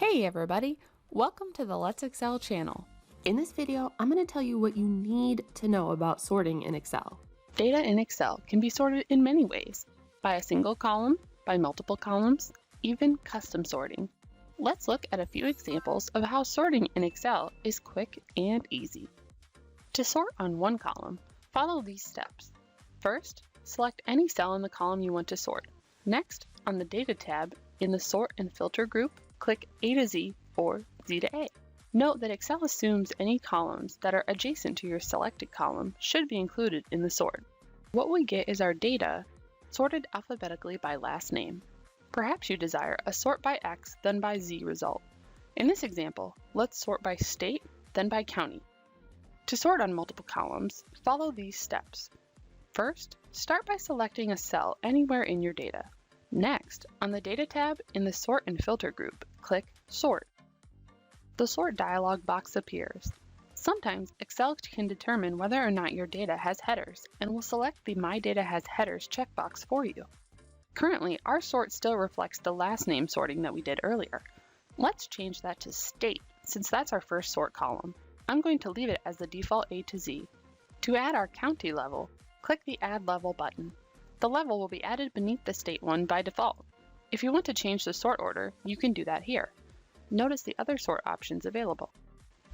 Hey everybody, welcome to the Let's Excel channel. In this video, I'm going to tell you what you need to know about sorting in Excel. Data in Excel can be sorted in many ways, by a single column, by multiple columns, even custom sorting. Let's look at a few examples of how sorting in Excel is quick and easy. To sort on one column, follow these steps. First, select any cell in the column you want to sort. Next, on the Data tab, in the Sort and Filter group, click A to Z or Z to A. Note that Excel assumes any columns that are adjacent to your selected column should be included in the sort. What we get is our data sorted alphabetically by last name. Perhaps you desire a sort by X then by Z result. In this example, let's sort by state then by county. To sort on multiple columns, follow these steps. First, start by selecting a cell anywhere in your data. Next, on the Data tab in the Sort and Filter group, click Sort. The Sort dialog box appears. Sometimes Excel can determine whether or not your data has headers and will select the My Data Has Headers checkbox for you. Currently, our sort still reflects the last name sorting that we did earlier. Let's change that to State, since that's our first sort column. I'm going to leave it as the default A to Z. To add our county level, click the Add Level button. The level will be added beneath the state one by default. If you want to change the sort order, you can do that here. Notice the other sort options available.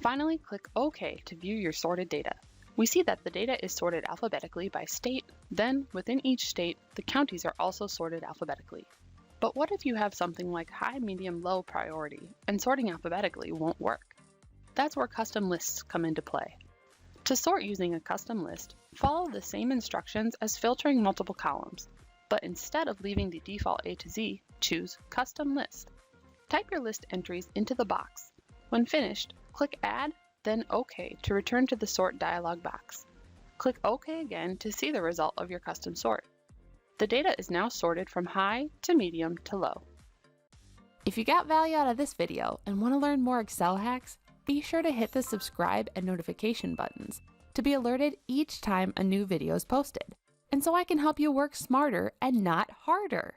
Finally, click OK to view your sorted data. We see that the data is sorted alphabetically by state, then within each state, the counties are also sorted alphabetically. But what if you have something like high, medium, low priority, and sorting alphabetically won't work? That's where custom lists come into play. To sort using a custom list, follow the same instructions as filtering multiple columns, but instead of leaving the default A to Z, choose Custom List. Type your list entries into the box. When finished, click Add, then OK to return to the Sort dialog box. Click OK again to see the result of your custom sort. The data is now sorted from high to medium to low. If you got value out of this video and want to learn more Excel hacks, be sure to hit the subscribe and notification buttons to be alerted each time a new video is posted, and so I can help you work smarter and not harder.